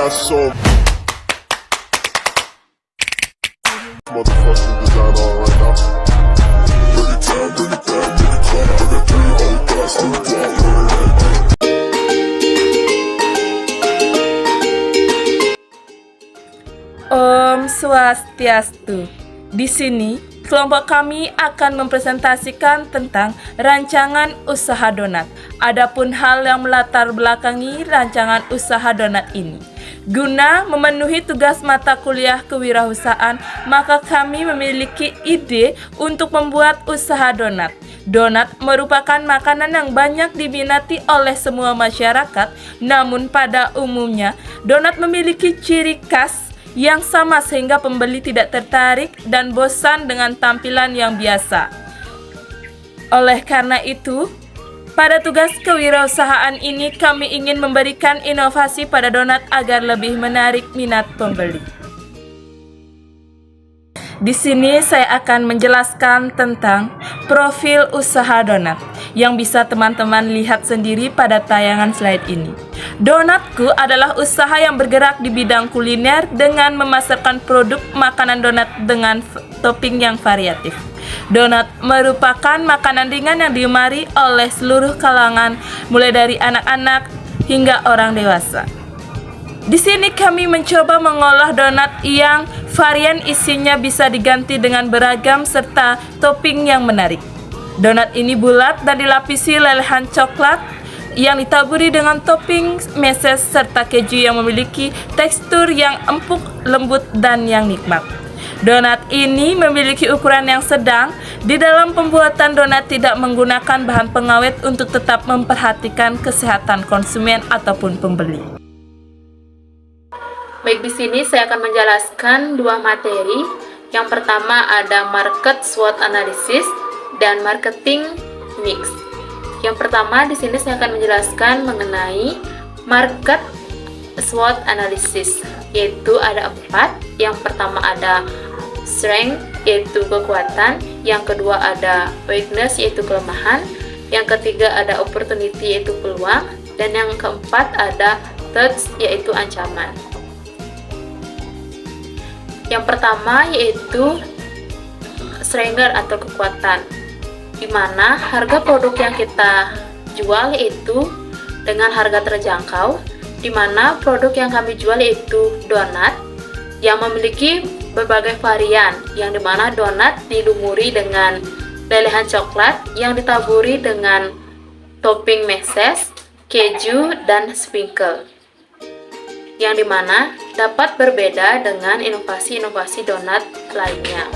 got so motherfucking design on right now. Bring it down, bring it down, bring it down. I got 3 old thoughts in the Om Swastiastu. Di sini, kelompok kami akan mempresentasikan tentang rancangan usaha donat. Adapun hal yang melatar belakangi rancangan usaha donat ini. Guna memenuhi tugas mata kuliah kewirausahaan, maka kami memiliki ide untuk membuat usaha donat. Donat merupakan makanan yang banyak diminati oleh semua masyarakat, namun pada umumnya donat memiliki ciri khas yang sama sehingga pembeli tidak tertarik dan bosan dengan tampilan yang biasa. Oleh karena itu, pada tugas kewirausahaan ini kami ingin memberikan inovasi pada donat agar lebih menarik minat pembeli. Di sini saya akan menjelaskan tentang profil usaha donat yang bisa teman-teman lihat sendiri pada tayangan slide ini. Donatku adalah usaha yang bergerak di bidang kuliner dengan memasarkan produk makanan donat dengan topping yang variatif. Donat merupakan makanan ringan yang digemari oleh seluruh kalangan, mulai dari anak-anak hingga orang dewasa. Di sini kami mencoba mengolah donat yang varian isinya bisa diganti dengan beragam serta topping yang menarik. Donat ini bulat dan dilapisi lelehan coklat yang ditaburi dengan topping meses serta keju yang memiliki tekstur yang empuk, lembut, dan yang nikmat. Donat ini memiliki ukuran yang sedang. Di dalam pembuatan donat tidak menggunakan bahan pengawet untuk tetap memperhatikan kesehatan konsumen ataupun pembeli. Baik, di sini saya akan menjelaskan dua materi. Yang pertama ada market SWOT analysis dan marketing mix. Yang pertama di sini saya akan menjelaskan mengenai market SWOT analysis, yaitu ada 4. Yang pertama ada strength, yaitu kekuatan. Yang kedua ada weakness, yaitu kelemahan. Yang ketiga ada opportunity, yaitu peluang. Dan yang keempat ada threats, yaitu ancaman. Yang pertama yaitu strength atau kekuatan, di mana harga produk yang kita jual yaitu dengan harga terjangkau, di mana produk yang kami jual yaitu donat yang memiliki berbagai varian, yang dimana donat dilumuri dengan lelehan coklat yang ditaburi dengan topping meses, keju, dan sprinkle, yang dimana dapat berbeda dengan inovasi-inovasi donat lainnya.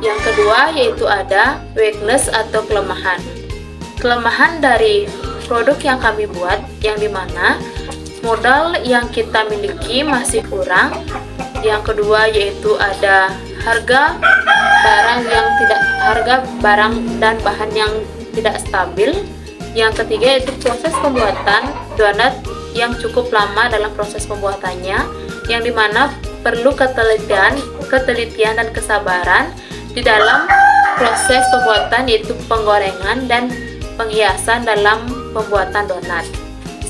Yang kedua yaitu ada weakness atau kelemahan. Kelemahan dari produk yang kami buat, yang dimana modal yang kita miliki masih kurang. Yang kedua yaitu ada harga barang dan bahan yang tidak stabil. Yang ketiga yaitu proses pembuatan donat yang cukup lama dalam proses pembuatannya, yang dimana perlu ketelitian dan kesabaran di dalam proses pembuatan, yaitu penggorengan dan penghiasan dalam pembuatan donat.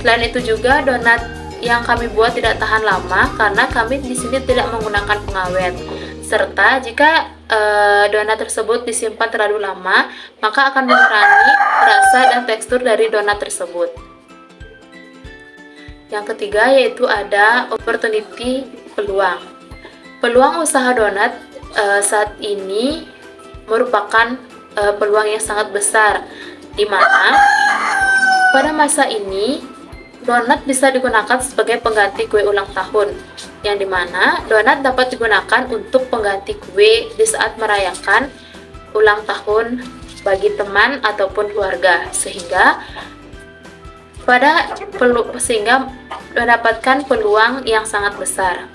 Selain itu juga donat yang kami buat tidak tahan lama karena kami di sini tidak menggunakan pengawet, serta jika donat tersebut disimpan terlalu lama maka akan mengurangi rasa dan tekstur dari donat tersebut. Yang ketiga yaitu ada opportunity, peluang. Peluang usaha donat saat ini merupakan peluang yang sangat besar, di mana pada masa ini donat bisa digunakan sebagai pengganti kue ulang tahun, yang dimana donat dapat digunakan untuk pengganti kue di saat merayakan ulang tahun bagi teman ataupun keluarga, sehingga mendapatkan peluang yang sangat besar.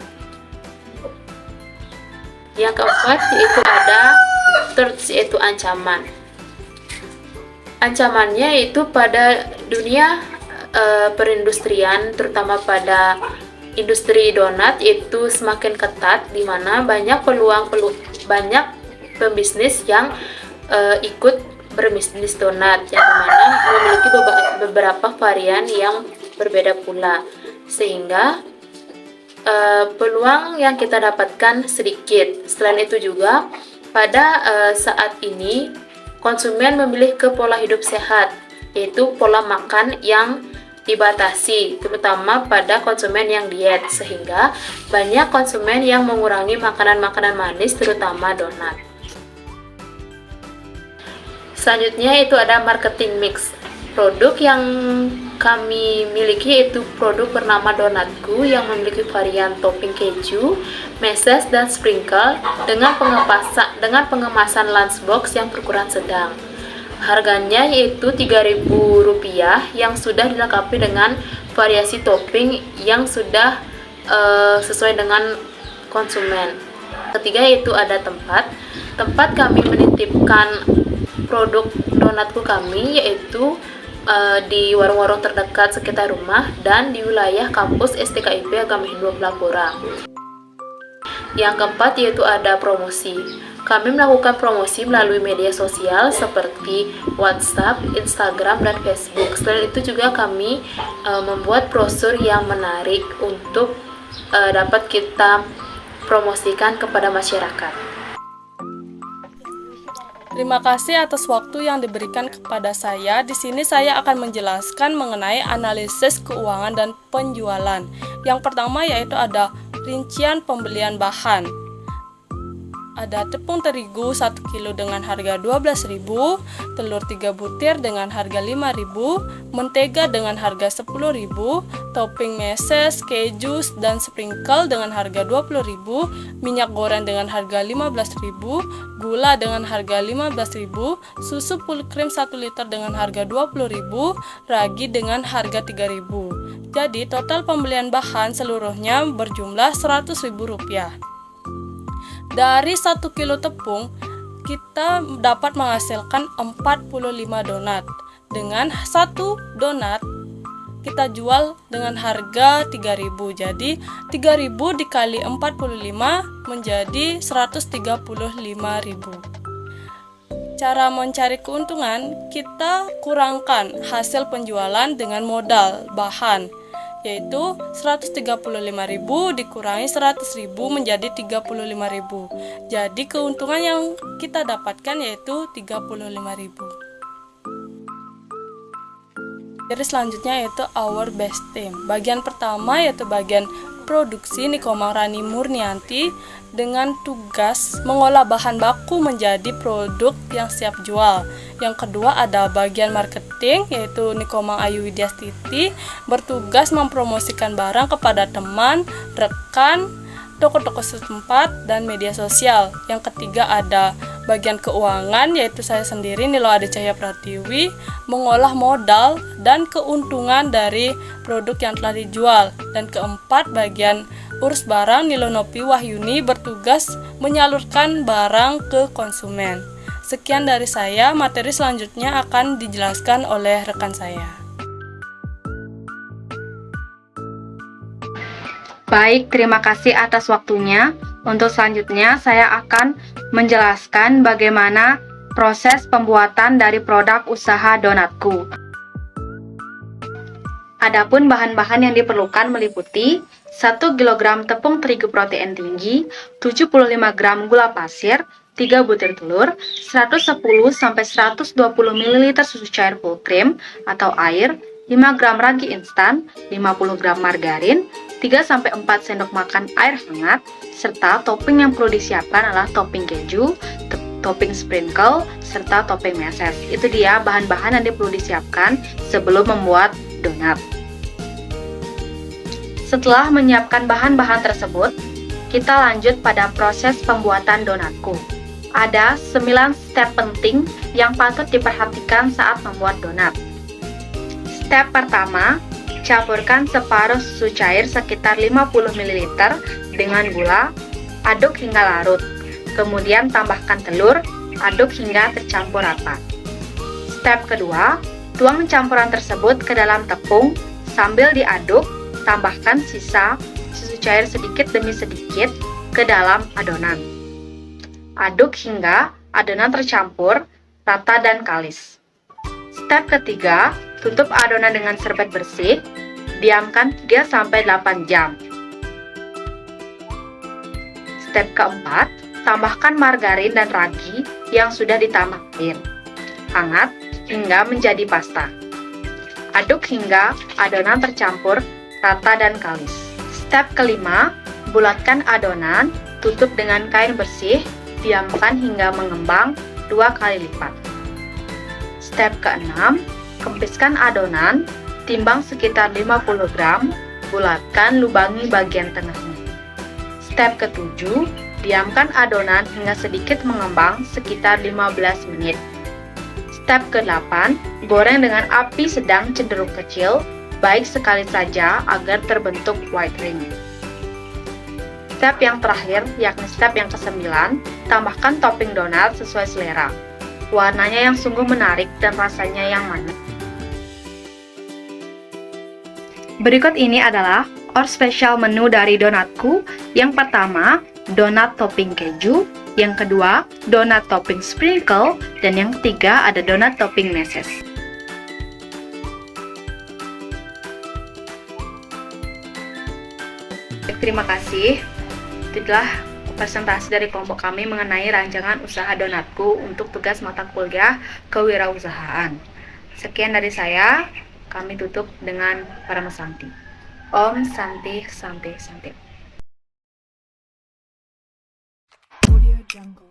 Yang keempat yaitu ada threats, yaitu ancaman. Ancamannya yaitu pada dunia perindustrian, terutama pada industri donat, yaitu semakin ketat, di mana banyak banyak pembisnis yang ikut berbisnis donat, yang dimana memiliki beberapa varian yang berbeda pula. sehingga peluang yang kita dapatkan sedikit. Selain itu juga, pada saat ini konsumen memilih ke pola hidup sehat, yaitu pola makan yang dibatasi, terutama pada konsumen yang diet, sehingga banyak konsumen yang mengurangi makanan-makanan manis, terutama donat. Selanjutnya itu ada marketing mix. Produk yang kami miliki yaitu produk bernama Donatku yang memiliki varian topping keju, meses, dan sprinkle dengan pengemasan lunchbox yang berukuran sedang. Harganya yaitu Rp3.000 yang sudah dilengkapi dengan variasi topping yang sudah sesuai dengan konsumen. Ketiga yaitu ada tempat kami menitipkan produk Donatku kami yaitu di warung-warung terdekat sekitar rumah dan di wilayah kampus STKIP Agama Hindu Pelapura. Yang keempat yaitu ada promosi. Kami melakukan promosi melalui media sosial seperti WhatsApp, Instagram, dan Facebook. Selain itu juga kami membuat brosur yang menarik untuk dapat kita promosikan kepada masyarakat. Terima kasih atas waktu yang diberikan kepada saya. Di sini saya akan menjelaskan mengenai analisis keuangan dan penjualan. Yang pertama yaitu ada rincian pembelian bahan. Ada tepung terigu 1 kilo dengan harga Rp12.000, telur 3 butir dengan harga Rp5.000, mentega dengan harga Rp10.000, topping meses, keju, dan sprinkle dengan harga Rp20.000, minyak goreng dengan harga Rp15.000, gula dengan harga Rp15.000, susu full cream 1 liter dengan harga Rp20.000, ragi dengan harga Rp3.000. Jadi total pembelian bahan seluruhnya berjumlah Rp100.000. Dari 1 kilo tepung, kita dapat menghasilkan 45 donat. Dengan 1 donat, kita jual dengan harga Rp3.000. Jadi, Rp3.000 dikali 45 menjadi Rp135.000. Cara mencari keuntungan, kita kurangkan hasil penjualan dengan modal bahan, yaitu Rp135.000 dikurangi Rp100.000 menjadi Rp35.000. Jadi keuntungan yang kita dapatkan yaitu Rp35.000. Jadi selanjutnya yaitu our best team. Bagian pertama yaitu bagian produksi Nikomang Rani Murnianti dengan tugas mengolah bahan baku menjadi produk yang siap jual. Yang kedua ada bagian marketing yaitu Nikomang Ayu Widyastiti bertugas mempromosikan barang kepada teman, rekan, toko-toko setempat, dan media sosial. Yang ketiga ada bagian keuangan yaitu saya sendiri Nilo Ade Cahya Pratiwi mengolah modal dan keuntungan dari produk yang telah dijual. Dan keempat bagian urus barang Nilo Nopi Wahyuni bertugas menyalurkan barang ke konsumen. Sekian dari saya, materi selanjutnya akan dijelaskan oleh rekan saya. Baik, terima kasih atas waktunya. Untuk selanjutnya, saya akan menjelaskan bagaimana proses pembuatan dari produk usaha Donatku. Adapun bahan-bahan yang diperlukan meliputi 1 kg tepung terigu protein tinggi, 75 gram gula pasir, 3 butir telur, 110-120 ml susu cair full cream atau air, 5 gram ragi instan, 50 gram margarin, 3-4 sendok makan air hangat, serta topping yang perlu disiapkan adalah topping keju, topping sprinkle, serta topping meses. Itu dia bahan-bahan yang perlu disiapkan sebelum membuat donat. Setelah menyiapkan bahan-bahan tersebut, kita lanjut pada proses pembuatan donatku. Ada 9 step penting yang patut diperhatikan saat membuat donat. Step pertama, campurkan separuh susu cair sekitar 50 ml dengan gula, aduk hingga larut. Kemudian tambahkan telur, aduk hingga tercampur rata. Step kedua, tuang campuran tersebut ke dalam tepung sambil diaduk, tambahkan sisa susu cair sedikit demi sedikit ke dalam adonan. Aduk hingga adonan tercampur, rata dan kalis. Step ketiga, tutup adonan dengan serbet bersih Diamkan 3-8 jam. Step keempat, tambahkan margarin dan ragi yang sudah ditambahkan hangat hingga menjadi pasta. Aduk hingga adonan tercampur rata dan kalis. Step kelima, bulatkan adonan, tutup dengan kain bersih, diamkan hingga mengembang 2 kali lipat. Step keenam, kempiskan adonan, timbang sekitar 50 gram, bulatkan, lubangi bagian tengahnya. Step ketujuh, diamkan adonan hingga sedikit mengembang sekitar 15 menit. Step ke-8, goreng dengan api sedang cenderung kecil, baik sekali saja agar terbentuk white ring. Step yang terakhir, yakni step yang ke-9, tambahkan topping donat sesuai selera. Warnanya yang sungguh menarik dan rasanya yang manis. Berikut ini adalah our special menu dari donatku. Yang pertama, donat topping keju. Yang kedua, donat topping sprinkle. Dan yang ketiga, ada donat topping meses. Terima kasih. Itulah presentasi dari kelompok kami mengenai rancangan usaha donatku untuk tugas mata kuliah kewirausahaan. Sekian dari saya. Kami tutup dengan Parama Santi. Om Santi Santi Santi. Audio Jungle.